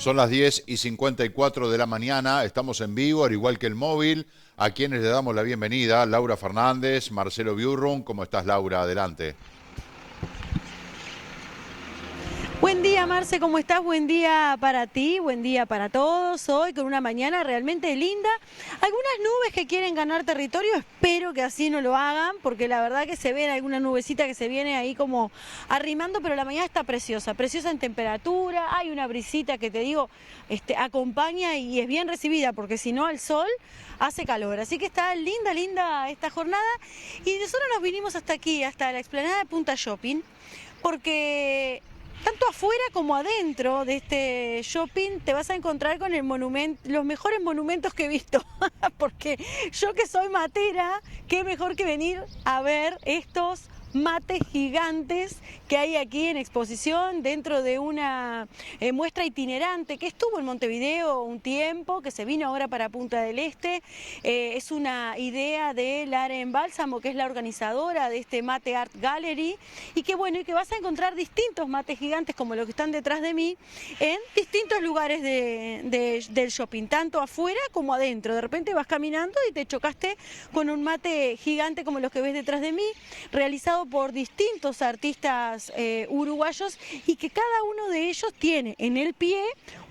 Son las 10:54 de la mañana, estamos en vivo, al igual que el móvil, a quienes le damos la bienvenida, Laura Fernández, Marcelo Biurrun. ¿Cómo estás, Laura? Adelante. Buen día, Marce, ¿cómo estás? Buen día para ti, buen día para todos. Hoy con una mañana realmente linda. Algunas nubes que quieren ganar territorio, espero que así no lo hagan, porque la verdad que se ven alguna nubecita que se viene ahí como arrimando, pero la mañana está preciosa, preciosa en temperatura. Hay una brisita que te digo, acompaña y es bien recibida, porque si no al sol hace calor. Así que está linda, linda esta jornada. Y nosotros nos vinimos hasta aquí, hasta la explanada de Punta Shopping, porque tanto afuera como adentro de este shopping te vas a encontrar con el monumento, los mejores monumentos que he visto. Porque yo que soy matera, qué mejor que venir a ver estos mates gigantes que hay aquí en exposición dentro de una muestra itinerante que estuvo en Montevideo un tiempo, que se vino ahora para Punta del Este. Es una idea de Laren Bálsamo, que es la organizadora de este Mate Art Gallery, y que bueno, y que vas a encontrar distintos mates gigantes como los que están detrás de mí en distintos lugares del shopping, tanto afuera como adentro. De repente vas caminando y te chocaste con un mate gigante como los que ves detrás de mí, realizado por distintos artistas uruguayos, y que cada uno de ellos tiene en el pie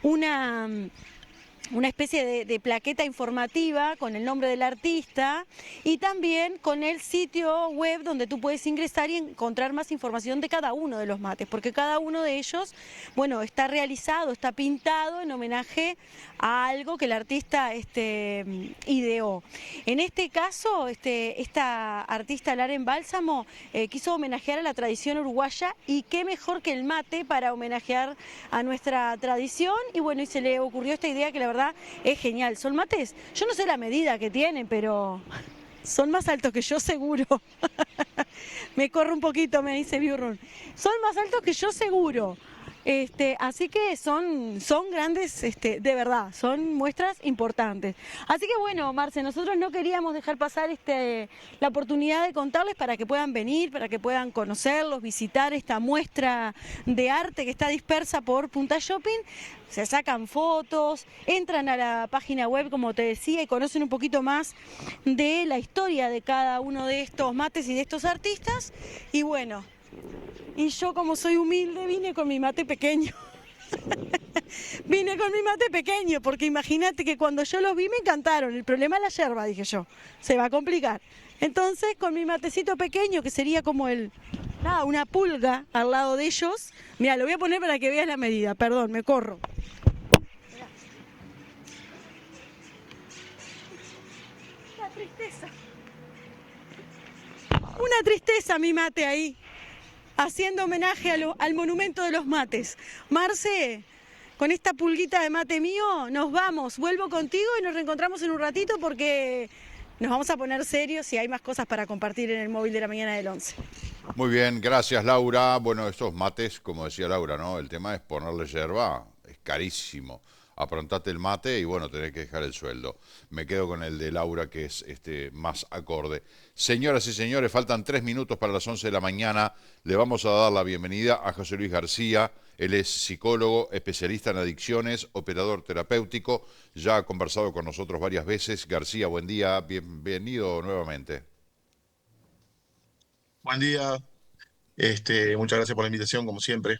una especie de plaqueta informativa con el nombre del artista y también con el sitio web donde tú puedes ingresar y encontrar más información de cada uno de los mates, porque cada uno de ellos, bueno, está realizado, está pintado en homenaje a algo que el artista ideó. En este caso, esta artista Laren Bálsamo quiso homenajear a la tradición uruguaya, y qué mejor que el mate para homenajear a nuestra tradición. Y bueno, y se le ocurrió esta idea que la verdad es genial. Son mates, yo no sé la medida que tienen, pero son más altos que yo seguro. Me corro un poquito, me dice Biurrun. Son más altos que yo seguro. Así que son grandes, de verdad, son muestras importantes. Así que bueno, Marce, nosotros no queríamos dejar pasar la oportunidad de contarles para que puedan venir, para que puedan conocerlos, visitar esta muestra de arte que está dispersa por Punta Shopping. Se sacan fotos, entran a la página web, como te decía, y conocen un poquito más de la historia de cada uno de estos mates y de estos artistas. Y bueno, y yo, como soy humilde, vine con mi mate pequeño. Vine con mi mate pequeño, porque imagínate que cuando yo los vi me encantaron. El problema es la yerba, dije yo. Se va a complicar. Entonces, con mi matecito pequeño, que sería como una pulga al lado de ellos. Mira, lo voy a poner para que veas la medida. Perdón, me corro. Una tristeza. Una tristeza mi mate ahí, haciendo homenaje al monumento de los mates. Marce, con esta pulguita de mate mío, nos vamos. Vuelvo contigo y nos reencontramos en un ratito, porque nos vamos a poner serios y hay más cosas para compartir en el móvil de la mañana del 11. Muy bien, gracias, Laura. Bueno, estos mates, como decía Laura, ¿no? El tema es ponerle yerba, es carísimo. Aprontate el mate y bueno, tenés que dejar el sueldo. Me quedo con el de Laura, que es más acorde. Señoras y señores, faltan 3 minutos para las 11 de la mañana. Le vamos a dar la bienvenida a José Luis García. Él es psicólogo, especialista en adicciones, operador terapéutico. Ya ha conversado con nosotros varias veces. García, buen día, bienvenido nuevamente. Buen día, muchas gracias por la invitación, como siempre.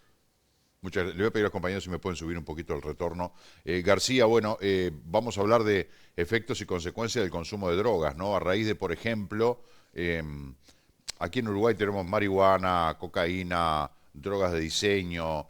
Le voy a pedir a los compañeros si me pueden subir un poquito el retorno. García, bueno, vamos a hablar de efectos y consecuencias del consumo de drogas, ¿no? A raíz de, por ejemplo, aquí en Uruguay tenemos marihuana, cocaína, drogas de diseño,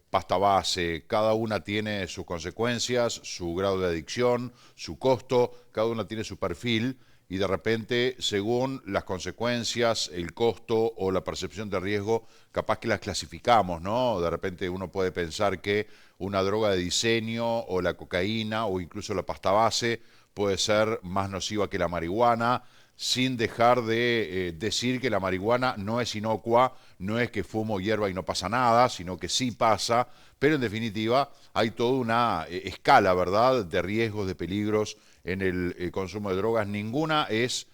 pasta base. Cada una tiene sus consecuencias, su grado de adicción, su costo, cada una tiene su perfil. Y de repente, según las consecuencias, el costo o la percepción de riesgo, capaz que las clasificamos, ¿no? De repente uno puede pensar que una droga de diseño o la cocaína o incluso la pasta base puede ser más nociva que la marihuana, sin dejar de decir que la marihuana no es inocua, no es que fumo hierba y no pasa nada, sino que sí pasa, pero en definitiva hay toda una escala, ¿verdad?, de riesgos, de peligros en el consumo de drogas. Ninguna es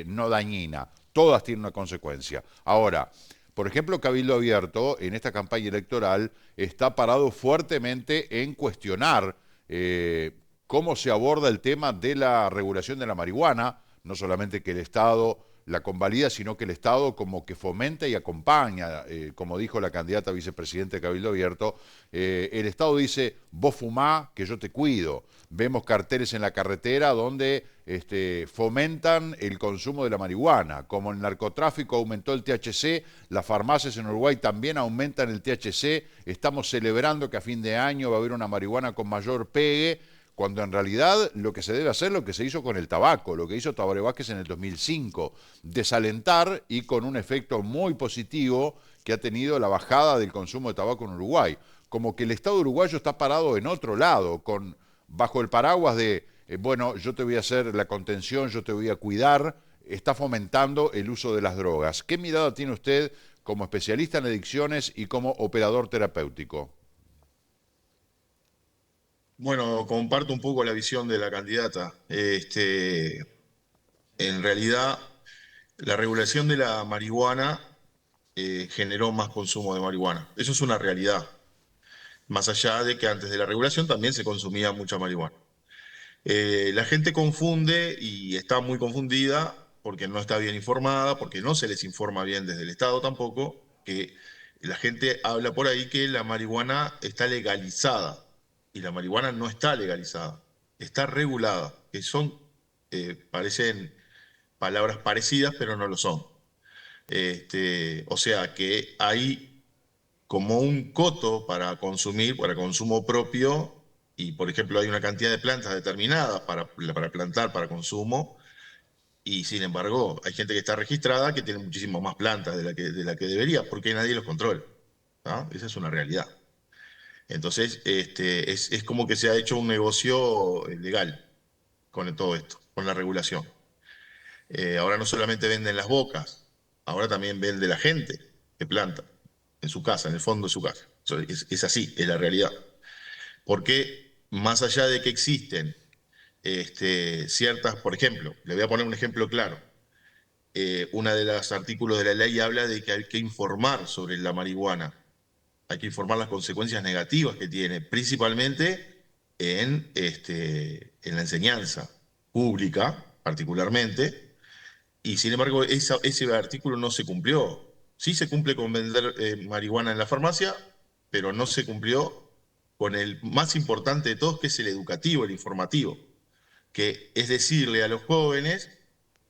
no dañina, todas tienen una consecuencia. Ahora, por ejemplo, Cabildo Abierto, en esta campaña electoral, está parado fuertemente en cuestionar cómo se aborda el tema de la regulación de la marihuana, no solamente que el Estado la convalida, sino que el Estado como que fomenta y acompaña, como dijo la candidata a vicepresidenta de Cabildo Abierto, el Estado dice, vos fumá, que yo te cuido. Vemos carteles en la carretera donde fomentan el consumo de la marihuana. Como el narcotráfico aumentó el THC, las farmacias en Uruguay también aumentan el THC. Estamos celebrando que a fin de año va a haber una marihuana con mayor pegue, cuando en realidad lo que se debe hacer es lo que se hizo con el tabaco, lo que hizo Tabaré Vázquez en el 2005, desalentar y con un efecto muy positivo que ha tenido la bajada del consumo de tabaco en Uruguay. Como que el Estado uruguayo está parado en otro lado, bajo el paraguas de, bueno, yo te voy a hacer la contención, yo te voy a cuidar, está fomentando el uso de las drogas. ¿Qué mirada tiene usted como especialista en adicciones y como operador terapéutico? Bueno, comparto un poco la visión de la candidata. En realidad, la regulación de la marihuana generó más consumo de marihuana. Eso es una realidad. Más allá de que antes de la regulación también se consumía mucha marihuana. La gente confunde y está muy confundida porque no está bien informada, porque no se les informa bien desde el Estado tampoco, que la gente habla por ahí que la marihuana está legalizada y la marihuana no está legalizada, está regulada, que son, parecen palabras parecidas, pero no lo son. O sea que hay como un coto para consumir, para consumo propio, y por ejemplo hay una cantidad de plantas determinadas para plantar para consumo, y sin embargo hay gente que está registrada que tiene muchísimo más plantas de la que debería, porque nadie los controla. ¿Ah? Esa es una realidad. Entonces, es como que se ha hecho un negocio legal con todo esto, con la regulación. Ahora no solamente venden las bocas, ahora también vende la gente que planta en su casa, en el fondo de su casa. Es así, es la realidad. Porque más allá de que existen ciertas, por ejemplo, le voy a poner un ejemplo claro. Una de los artículos de la ley habla de que hay que informar sobre la marihuana, hay que informar las consecuencias negativas que tiene, principalmente en la enseñanza pública, particularmente, y sin embargo ese artículo no se cumplió. Sí se cumple con vender marihuana en la farmacia, pero no se cumplió con el más importante de todos, que es el educativo, el informativo, que es decirle a los jóvenes,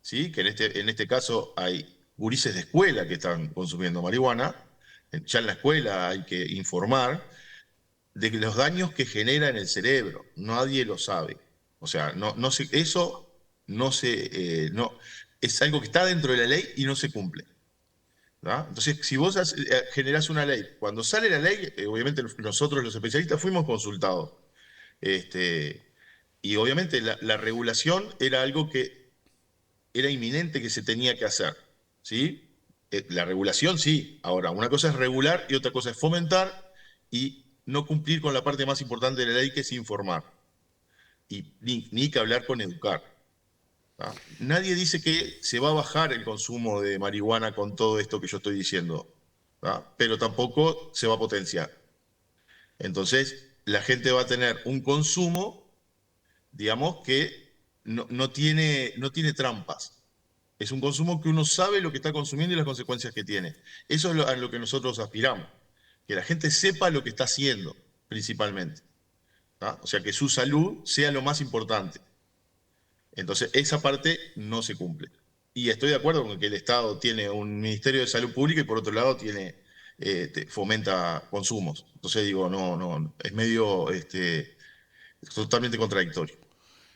¿sí? Que en este caso hay gurises de escuela que están consumiendo marihuana, ya en la escuela hay que informar de los daños que genera en el cerebro. Nadie lo sabe. O sea, eso no es algo que está dentro de la ley y no se cumple. ¿Ah? Entonces, si vos generás una ley, cuando sale la ley, obviamente nosotros los especialistas fuimos consultados. Este, y obviamente la regulación era algo que era inminente que se tenía que hacer. ¿Sí? La regulación sí. Ahora, una cosa es regular y otra cosa es fomentar y no cumplir con la parte más importante de la ley, que es informar. Y ni que hablar con educar. ¿Ah? Nadie dice que se va a bajar el consumo de marihuana con todo esto que yo estoy diciendo, ¿ah? Pero tampoco se va a potenciar. Entonces, la gente va a tener un consumo, digamos, que no tiene trampas. Es un consumo que uno sabe lo que está consumiendo y las consecuencias que tiene. Eso es a lo que nosotros aspiramos, que la gente sepa lo que está haciendo, principalmente. ¿Ah? O sea, que su salud sea lo más importante. Entonces, esa parte no se cumple. Y estoy de acuerdo con que el Estado tiene un Ministerio de Salud Pública y por otro lado fomenta consumos. Entonces digo, no, es medio totalmente contradictorio.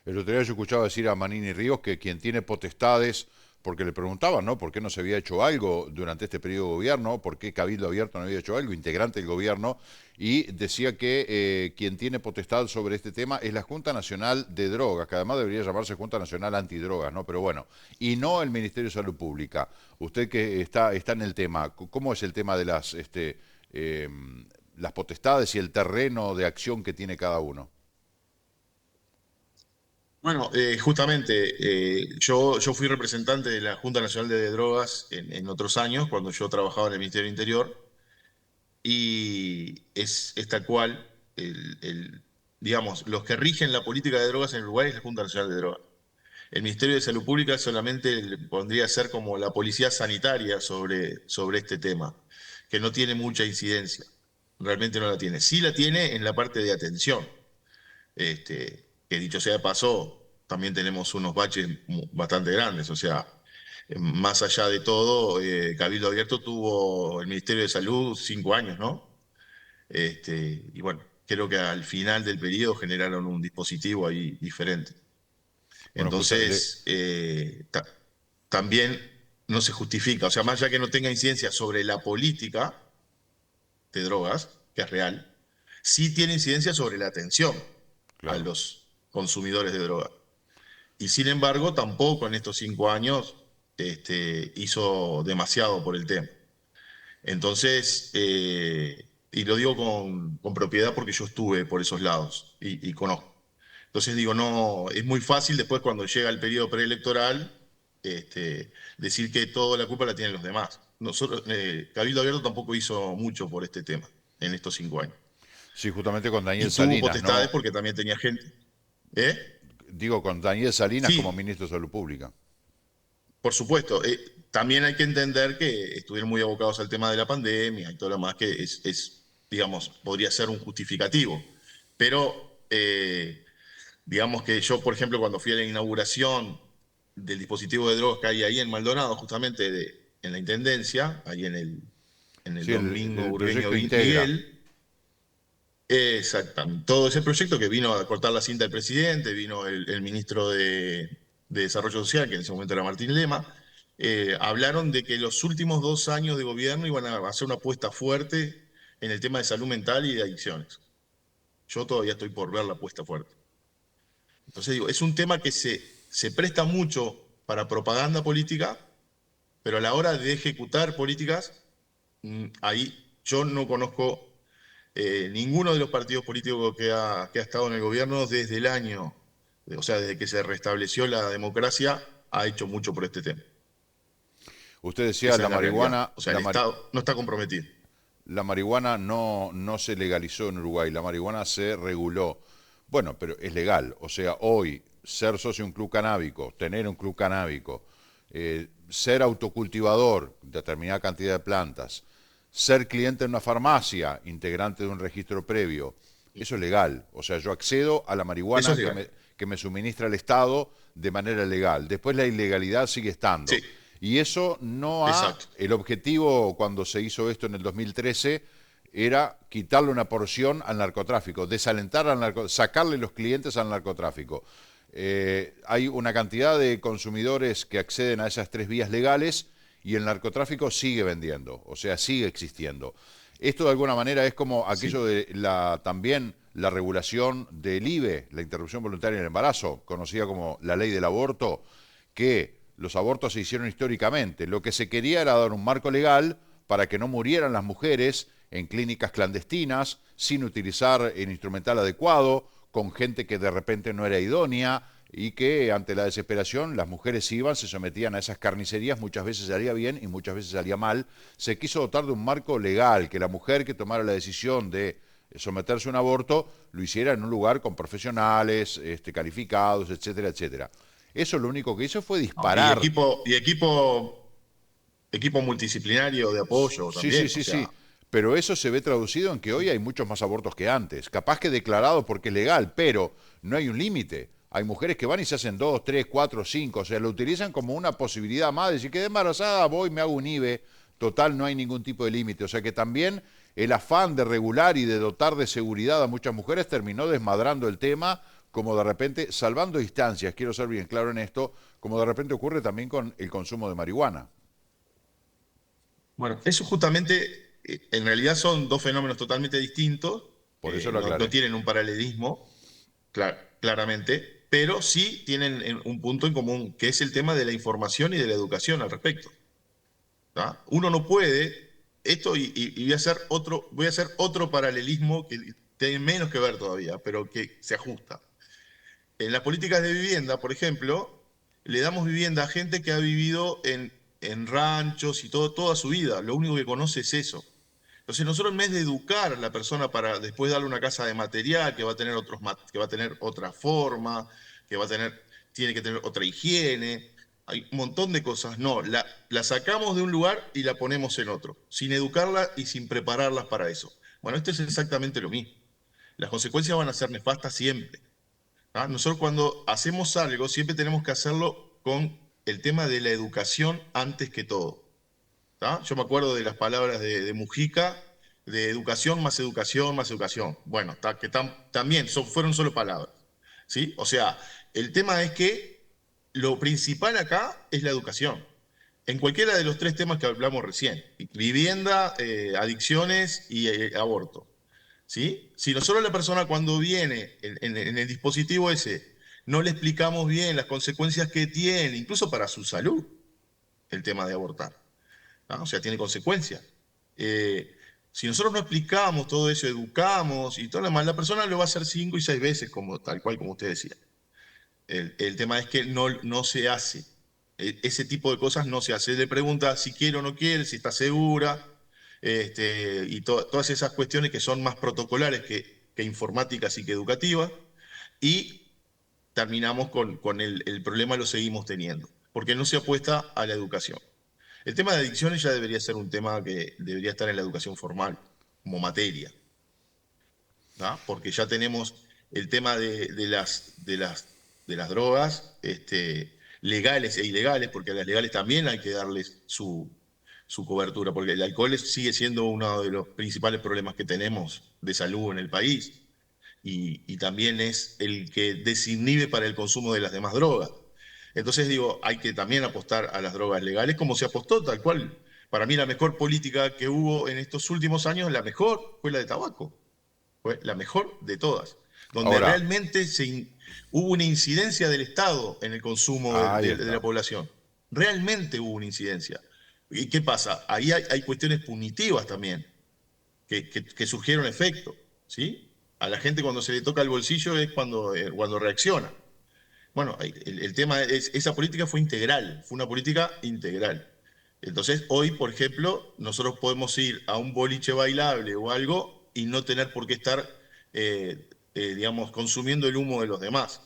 El otro día yo escuchaba decir a Manini Ríos que quien tiene potestades, porque le preguntaban, ¿no? ¿Por qué no se había hecho algo durante este periodo de gobierno? ¿Por qué Cabildo Abierto no había hecho algo? Integrante del gobierno. Y decía que quien tiene potestad sobre este tema es la Junta Nacional de Drogas, que además debería llamarse Junta Nacional Antidrogas, ¿no? Pero bueno, y no el Ministerio de Salud Pública. Usted que está en el tema, ¿cómo es el tema de las potestades y el terreno de acción que tiene cada uno? Bueno, justamente yo fui representante de la Junta Nacional de Drogas en otros años, cuando yo trabajaba en el Ministerio del Interior, y es tal cual, digamos, los que rigen la política de drogas en Uruguay es la Junta Nacional de Drogas. El Ministerio de Salud Pública solamente pondría a ser como la policía sanitaria sobre este tema, que no tiene mucha incidencia, realmente no la tiene. Sí la tiene en la parte de atención, que dicho sea de paso, también tenemos unos baches bastante grandes, o sea, más allá de todo, Cabildo Abierto tuvo el Ministerio de Salud 5 años, ¿no? Y bueno, creo que al final del periodo generaron un dispositivo ahí diferente. Bueno, justo, Entonces, también no se justifica, o sea, más allá que no tenga incidencia sobre la política de drogas, que es real, sí tiene incidencia sobre la atención a claro. los consumidores de drogas. Y sin embargo, tampoco en estos 5 años hizo demasiado por el tema. Entonces, y lo digo con propiedad porque yo estuve por esos lados y conozco. Entonces digo, no, es muy fácil después cuando llega el periodo preelectoral decir que toda la culpa la tienen los demás. Nosotros, Cabildo Abierto tampoco hizo mucho por este tema en estos 5 años. Sí, justamente con Daniel Y tuvo Salinas, potestades ¿no? porque también tenía gente. ¿Eh? Digo, con Daniel Salinas como Sí, ministro de Salud Pública. por supuesto. También hay que entender que estuvieron muy abocados al tema de la pandemia y todo lo demás, que digamos, podría ser un justificativo. Pero digamos que yo, por ejemplo, cuando fui a la inauguración del dispositivo de drogas que hay ahí en Maldonado, justamente en la Intendencia, ahí en el Sí, Domingo el Burgueño proyecto Integra. Miguel, exactamente, todo ese proyecto que vino a cortar la cinta del presidente, vino el ministro de Desarrollo Social, que en ese momento era Martín Lema, hablaron de que los últimos 2 años de gobierno iban a hacer una apuesta fuerte en el tema de salud mental y de adicciones. Yo todavía estoy por ver la apuesta fuerte. Entonces digo, es un tema que se presta mucho para propaganda política, pero a la hora de ejecutar políticas, ahí yo no conozco ninguno de los partidos políticos que ha estado en el gobierno desde el año, o sea, desde que se restableció la democracia, ha hecho mucho por este tema. Usted decía Esa la es la realidad. marihuana, O sea, el Estado no está comprometido. la marihuana no se legalizó en Uruguay, la marihuana se reguló. Bueno, pero es legal. O sea, hoy ser socio de un club canábico, tener un club canábico, ser autocultivador de determinada cantidad de plantas, ser cliente en una farmacia, integrante de un registro previo, eso es legal. O sea, yo accedo a la Eso marihuana es legal. que me suministra el Estado de manera legal. Después la ilegalidad sigue Sí, estando. Y eso no ha, exacto. el objetivo cuando se hizo esto en el 2013 era quitarle una porción al narcotráfico, desalentar al narcotráfico, sacarle los clientes al narcotráfico. Hay una cantidad de consumidores que acceden a esas tres vías legales y el narcotráfico sigue vendiendo, o sea, sigue existiendo. Esto de alguna manera es como aquello Sí, de también la regulación del IVE, la interrupción voluntaria del embarazo, conocida como la ley del aborto, que los abortos se hicieron históricamente. Lo que se quería era dar un marco legal para que no murieran las mujeres en clínicas clandestinas, sin utilizar el instrumental adecuado, con gente que de repente no era idónea y que ante la desesperación las mujeres iban, se sometían a esas carnicerías, muchas veces salía bien y muchas veces salía mal. Se quiso dotar de un marco legal, que la mujer que tomara la decisión de someterse a un aborto lo hiciera en un lugar con profesionales, calificados, etcétera, etcétera. Eso lo único que hizo fue no, y disparar. equipo multidisciplinario de apoyo Sí, sí, también, o sí, sea, sí. Pero eso se ve traducido en que hoy hay muchos más abortos que antes. Capaz que declarado porque es legal, pero no hay un límite. Hay mujeres que van y se hacen 2, 3, 4, 5. O sea, lo utilizan como una posibilidad más de decir, quedé embarazada, voy, me hago un IVE. Total, no hay ningún tipo de límite. O sea que también el afán de regular y de dotar de seguridad a muchas mujeres terminó desmadrando el tema, como de repente, salvando distancias, quiero ser bien claro en esto, como de repente ocurre también con el consumo de marihuana. bueno, eso justamente, en realidad son dos fenómenos totalmente distintos, Por eso lo no aclaré. tienen un paralelismo, claramente, pero sí tienen un punto en común, que es el tema de la información y de la educación al respecto. ¿Tá? Uno no puede, esto y voy a hacer otro paralelismo que tiene menos que ver todavía, pero que se ajusta. en las políticas de vivienda, por ejemplo, le damos vivienda a gente que ha vivido en ranchos y toda su vida. Lo único que conoce es eso. Entonces nosotros en vez de educar a la persona para después darle una casa de material que va a tener que va a tener otra forma, tiene que tener otra higiene, hay un montón de cosas. No, la sacamos de un lugar y la ponemos en otro, sin educarla y sin prepararlas para eso. Bueno, esto es exactamente lo mismo. Las consecuencias van a ser nefastas siempre. ¿Ah? Nosotros cuando hacemos algo siempre tenemos que hacerlo con el tema de la educación antes que todo. ¿Tá? Yo me acuerdo de las palabras de Mujica, de educación más educación más educación. Bueno, también fueron solo palabras. ¿Sí? O sea, el tema es que lo principal acá es la educación. En cualquiera de los tres temas que hablamos recién, vivienda, adicciones y aborto. ¿Sí? Si nosotros a la persona cuando viene en el dispositivo ese no le explicamos bien las consecuencias que tiene, incluso para su salud, el tema de abortar. ¿No? O sea, tiene consecuencias. Si nosotros no explicamos todo eso, educamos y todo lo demás, la persona lo va a hacer 5 y 6 veces, tal cual como usted decía. El tema es que no se hace. Ese tipo de cosas no se hace. Le pregunta si quiere o no quiere, si está segura, y todas esas cuestiones que son más protocolares que informáticas y que educativas, y terminamos con el problema, lo seguimos teniendo, porque no se apuesta a la educación. El tema de adicciones ya debería ser un tema que debería estar en la educación formal, como materia, ¿no? Porque ya tenemos el tema de las drogas legales e ilegales, porque a las legales también hay que darles su cobertura, porque el alcohol sigue siendo uno de los principales problemas que tenemos de salud en el país, y también es el que desinhibe para el consumo de las demás drogas. Entonces digo, hay que también apostar a las drogas legales, como se apostó tal cual. Para mí la mejor política que hubo en estos últimos años, la mejor, fue la de tabaco. Fue la mejor de todas. Donde Ahora, realmente hubo una incidencia del Estado en el consumo ahí de la está. población. Realmente hubo una incidencia. ¿Y qué pasa? Ahí hay cuestiones punitivas también, que surgieron efecto, ¿sí? A la gente cuando se le toca el bolsillo es cuando reacciona. Bueno, el tema es, esa política fue integral, fue una política integral. Entonces, hoy, por ejemplo, nosotros podemos ir a un boliche bailable o algo y no tener por qué estar, digamos, consumiendo el humo de los demás.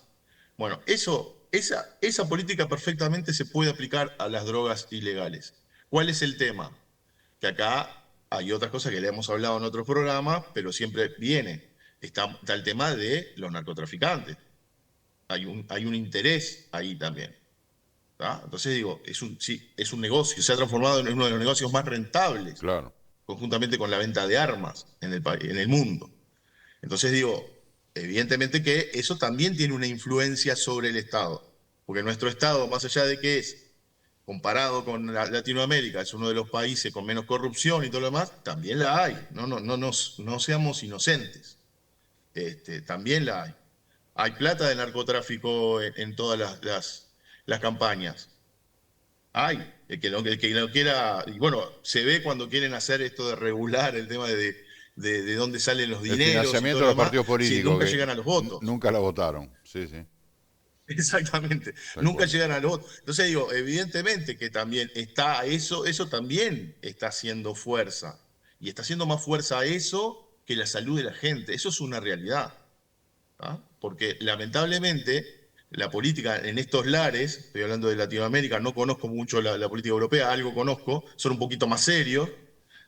Bueno, esa política perfectamente se puede aplicar a las drogas ilegales. ¿Cuál es el tema? Que acá hay otras cosas que le hemos hablado en otros programas, pero siempre viene. Está el tema de los narcotraficantes. Hay un interés ahí también. ¿Tá? Entonces digo, sí, es un negocio, se ha transformado en uno de los negocios más rentables, Claro. conjuntamente con la venta de armas en el mundo. Entonces digo, evidentemente que eso también tiene una influencia sobre el Estado, porque nuestro Estado, más allá de que es, comparado con Latinoamérica, es uno de los países con menos corrupción y todo lo demás, también la hay, no seamos inocentes, también la hay. Hay plata de narcotráfico en todas las campañas. Hay. El que no quiera. Y bueno, se ve cuando quieren hacer esto de regular el tema de dónde salen los El dineros y financiamiento todo de lo los demás, partidos si políticos nunca que llegan a los votos. nunca la votaron. Sí, sí, Exactamente. tal Nunca cual. llegan a los votos. Entonces digo, evidentemente que también está eso también está haciendo fuerza. Y está haciendo más fuerza eso que la salud de la gente. Eso es una realidad. ¿Ah? Porque lamentablemente la política en estos lares, estoy hablando de Latinoamérica, no conozco mucho la política europea, algo conozco, son un poquito más serios,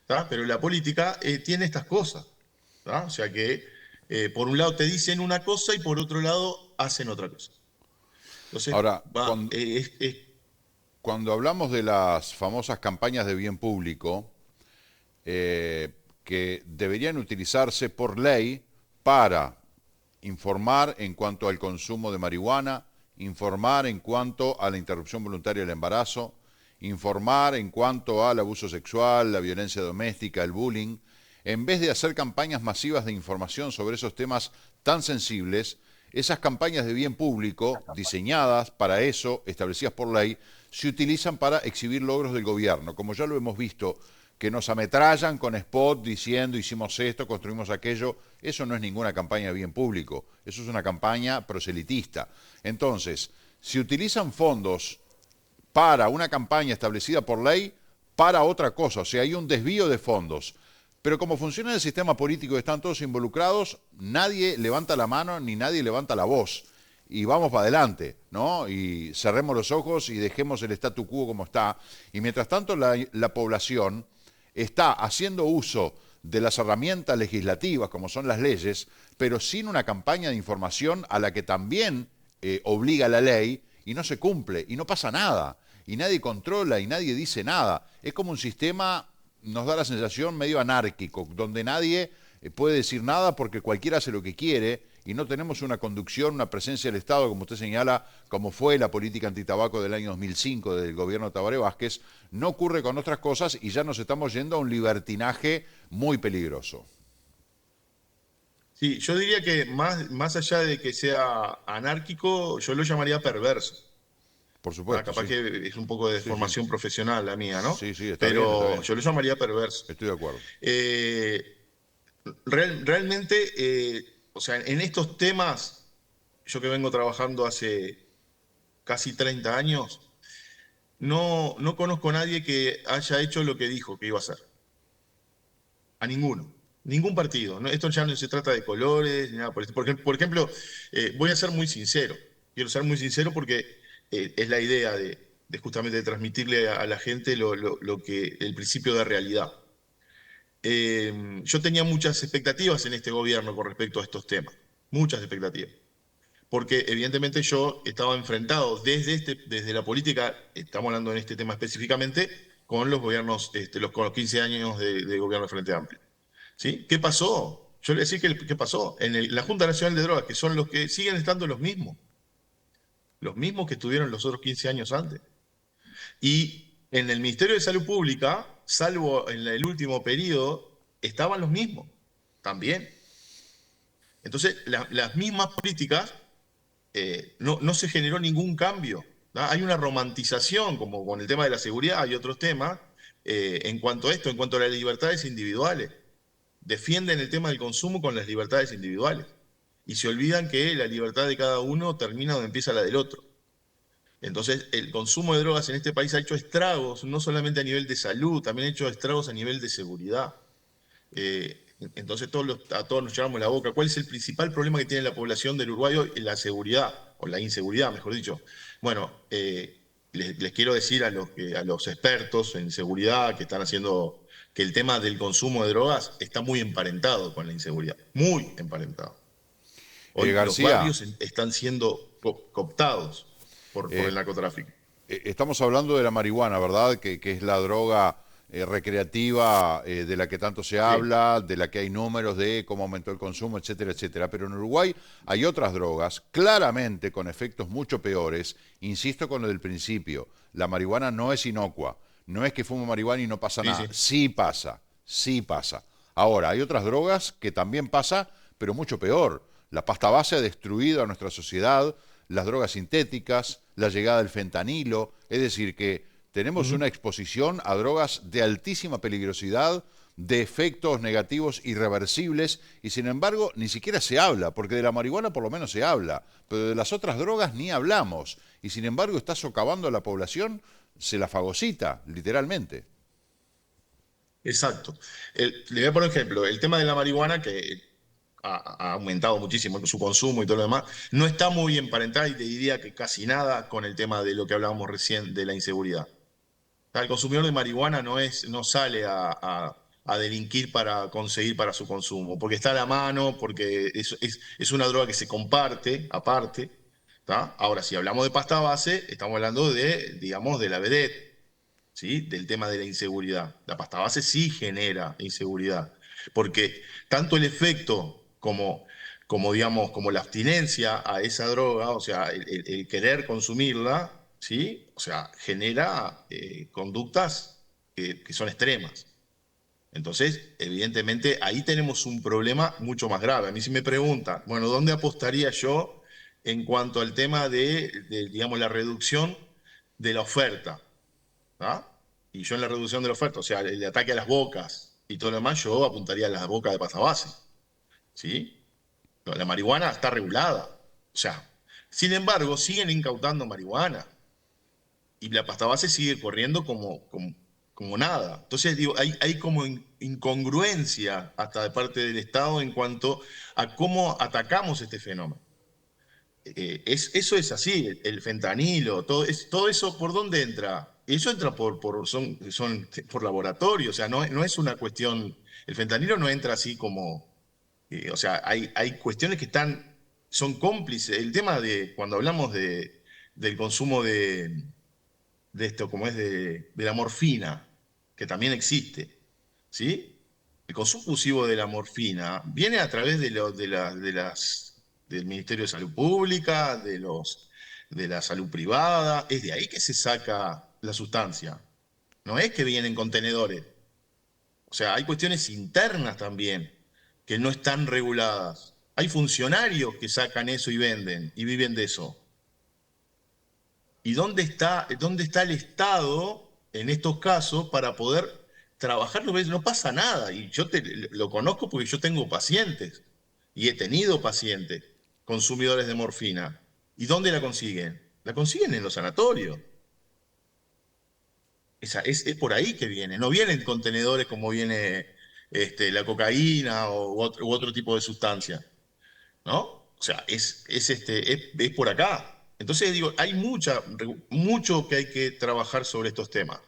¿tá? Pero la política tiene estas cosas. ¿Tá? O sea que por un lado te dicen una cosa y por otro lado hacen otra cosa. Entonces, Ahora, cuando hablamos de las famosas campañas de bien público, que deberían utilizarse por ley para informar en cuanto al consumo de marihuana, informar en cuanto a la interrupción voluntaria del embarazo, informar en cuanto al abuso sexual, la violencia doméstica, el bullying, en vez de hacer campañas masivas de información sobre esos temas tan sensibles, esas campañas de bien público, diseñadas para eso, establecidas por ley, se utilizan para exhibir logros del gobierno, como ya lo hemos visto que nos ametrallan con spot diciendo hicimos esto, construimos aquello. Eso no es ninguna campaña de bien público, eso es una campaña proselitista. Entonces, si utilizan fondos para una campaña establecida por ley, para otra cosa, o sea, hay un desvío de fondos. Pero como funciona el sistema político y están todos involucrados, nadie levanta la mano ni nadie levanta la voz. Y vamos para adelante, ¿no? Y cerremos los ojos y dejemos el statu quo como está. Y mientras tanto la población está haciendo uso de las herramientas legislativas, como son las leyes, pero sin una campaña de información a la que también obliga la ley, y no se cumple, y no pasa nada, y nadie controla, y nadie dice nada. Es como un sistema, nos da la sensación, medio anárquico, donde nadie puede decir nada porque cualquiera hace lo que quiere, y no tenemos una conducción, una presencia del Estado, como usted señala, como fue la política antitabaco del año 2005 del gobierno de Tabaré Vázquez. No ocurre con otras cosas y ya nos estamos yendo a un libertinaje muy peligroso. Sí, yo diría que más allá de que sea anárquico, yo lo llamaría perverso. Por supuesto, Capaz sí. que es un poco de Sí, sí. formación profesional la mía, ¿no? Sí, sí, está bien, está Pero bien. yo lo llamaría perverso. Estoy de acuerdo. Eh, realmente, o sea, en estos temas, yo que vengo trabajando hace casi 30 años, no conozco a nadie que haya hecho lo que dijo que iba a hacer. A ninguno. Ningún partido. ¿No? Esto ya no se trata de colores ni nada por el estilo. Por ejemplo, voy a ser muy sincero. Quiero ser muy sincero porque es la idea de justamente transmitirle a la gente lo que el principio de realidad. Yo tenía muchas expectativas en este gobierno con respecto a estos temas. Muchas expectativas. Porque evidentemente yo estaba enfrentado desde la política, estamos hablando en este tema específicamente, con los gobiernos, con los 15 años de gobierno de Frente Amplio. ¿Sí? ¿Qué pasó? Yo le decía que qué pasó. La Junta Nacional de Drogas, que son los que siguen estando los mismos que estuvieron los otros 15 años antes. Y en el Ministerio de Salud Pública, salvo en el último periodo, estaban los mismos, también. Entonces, las mismas políticas, no se generó ningún cambio. ¿No? Hay una romantización, como con el tema de la seguridad y otros temas, en cuanto a esto, en cuanto a las libertades individuales. Defienden el tema del consumo con las libertades individuales y se olvidan que la libertad de cada uno termina donde empieza la del otro. Entonces, el consumo de drogas en este país ha hecho estragos, no solamente a nivel de salud, también ha hecho estragos a nivel de seguridad. Entonces, a todos nos llevamos la boca. ¿Cuál es el principal problema que tiene la población del Uruguay hoy? La seguridad, o la inseguridad, mejor dicho. Bueno, les quiero decir a los expertos en seguridad que están haciendo que el tema del consumo de drogas está muy emparentado con la inseguridad, muy emparentado. Hoy los García, barrios están siendo cooptados por el narcotráfico. estamos hablando de la marihuana, ¿verdad? Que es la droga recreativa de la que tanto se Sí, habla, de la que hay números de cómo aumentó el consumo, etcétera, etcétera. Pero en Uruguay hay otras drogas, claramente con efectos mucho peores. Insisto con lo del principio, la marihuana no es inocua. No es que fumo marihuana y no pasa sí, nada. sí. Sí pasa, sí pasa. Ahora, hay otras drogas que también pasa, pero mucho peor. La pasta base ha destruido a nuestra sociedad, las drogas sintéticas, la llegada del fentanilo, es decir, que tenemos una exposición a drogas de altísima peligrosidad, de efectos negativos irreversibles, y sin embargo ni siquiera se habla, porque de la marihuana por lo menos se habla, pero de las otras drogas ni hablamos, y sin embargo está socavando a la población, se la fagocita, literalmente. Exacto. Le voy a poner un ejemplo. El tema de la marihuana, que ha aumentado muchísimo su consumo y todo lo demás, no está muy emparentada y te diría que casi nada con el tema de lo que hablábamos recién de la inseguridad. O sea, el consumidor de marihuana no sale a delinquir para conseguir para su consumo, porque está a la mano, porque es una droga que se comparte aparte. ¿Tá? Ahora, si hablamos de pasta base, estamos hablando digamos, de la vedette. ¿Sí? Del tema de la inseguridad. La pasta base sí genera inseguridad, porque tanto el efecto digamos, como la abstinencia a esa droga, o sea, el querer consumirla, ¿sí? O sea, genera conductas que son extremas. Entonces, evidentemente, ahí tenemos un problema mucho más grave. A mí si me preguntan, bueno, ¿dónde apostaría yo en cuanto al tema digamos, la reducción de la oferta? ¿Ah? y yo en la reducción de la oferta, o sea, el ataque a las bocas y todo lo demás, yo apuntaría a las bocas de pasta base, ¿sí? No, la marihuana está regulada, o sea, sin embargo, siguen incautando marihuana y la pasta base sigue corriendo como nada. Entonces, digo, hay como incongruencia hasta de parte del Estado en cuanto a cómo atacamos este fenómeno. Eso es así, el fentanilo, todo eso, ¿por dónde entra? Eso entra son por laboratorio, o sea, no es una cuestión, el fentanilo no entra así como, o sea, hay cuestiones que son cómplices. El tema de, cuando hablamos del consumo de esto, como es de la morfina, que también existe, ¿sí? El consumo abusivo de la morfina viene a través del Ministerio de Salud Pública, de la salud privada, es de ahí que se saca la sustancia, no es que vienen contenedores. O sea, hay cuestiones internas también que no están reguladas. Hay funcionarios que sacan eso y venden y viven de eso. ¿Y dónde está el Estado en estos casos para poder trabajarlo? No pasa nada. Y lo conozco porque yo tengo pacientes y he tenido pacientes consumidores de morfina. ¿Y dónde la consiguen? La consiguen en los sanatorios. Es por ahí que viene. No viene en contenedores como viene la cocaína u otro tipo de sustancia, ¿no? O sea, es por acá. Entonces digo, hay mucho que hay que trabajar sobre estos temas.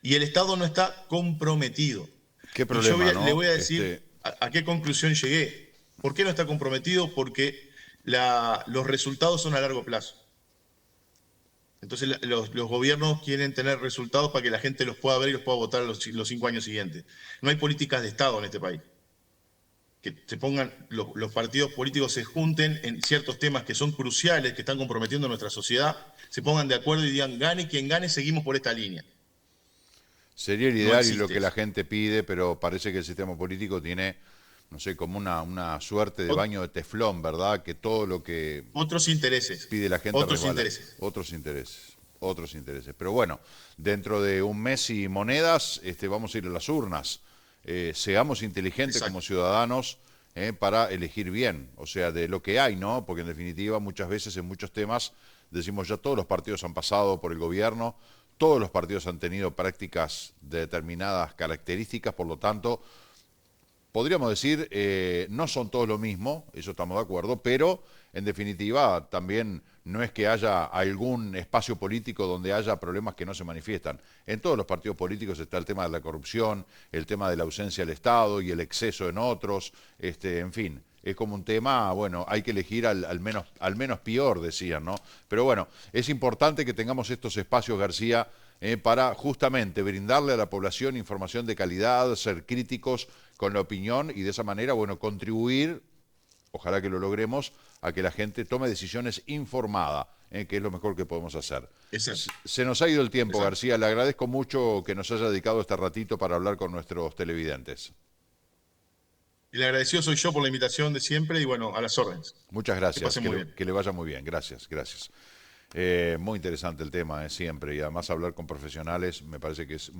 Y el Estado no está comprometido. Qué Y yo problema, le ¿no? voy a decir a qué conclusión llegué. ¿Por qué no está comprometido? Porque los resultados son a largo plazo. Entonces los gobiernos quieren tener resultados para que la gente los pueda ver y los pueda votar los 5 años siguientes. No hay políticas de Estado en este país. Que se pongan, los partidos políticos se junten en ciertos temas que son cruciales, que están comprometiendo nuestra sociedad, se pongan de acuerdo y digan, gane quien gane, seguimos por esta línea. Sería el No ideal y lo existe que la eso. gente pide, pero parece que el sistema político tiene, no sé, como una suerte de Ot- baño de teflón, ¿verdad? Que todo lo que Otros intereses, pide la gente otros resbala. intereses. Otros intereses, otros intereses. Pero bueno, dentro de un mes y monedas vamos a ir a las urnas. Seamos inteligentes como Exacto. ciudadanos para elegir bien, o sea, de lo que hay, ¿no? Porque en definitiva muchas veces en muchos temas decimos ya todos los partidos han pasado por el gobierno, todos los partidos han tenido prácticas de determinadas características, por lo tanto podríamos decir, no son todos lo mismo, eso estamos de acuerdo, pero en definitiva también no es que haya algún espacio político donde haya problemas que no se manifiestan. En todos los partidos políticos está el tema de la corrupción, el tema de la ausencia del Estado y el exceso en otros, en fin. Es como un tema, bueno, hay que elegir al menos peor, decían, ¿no? Pero bueno, es importante que tengamos estos espacios, García, para justamente brindarle a la población información de calidad, ser críticos con la opinión y de esa manera, bueno, contribuir, ojalá que lo logremos, a que la gente tome decisiones informadas, que es lo mejor que podemos hacer. Exacto. Se nos ha ido el tiempo, Exacto. García, le agradezco mucho que nos haya dedicado este ratito para hablar con nuestros televidentes. Y el agradecido soy yo por la invitación de siempre y bueno, a las órdenes. Muchas Que gracias, pasen muy bien. que le vaya muy bien, gracias, gracias. Muy interesante el tema, siempre, y además hablar con profesionales me parece que es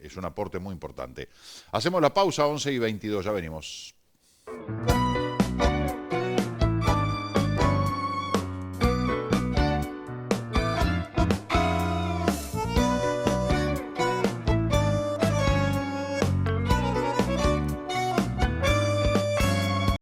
es un aporte muy importante. Hacemos la pausa, 11:22, ya venimos.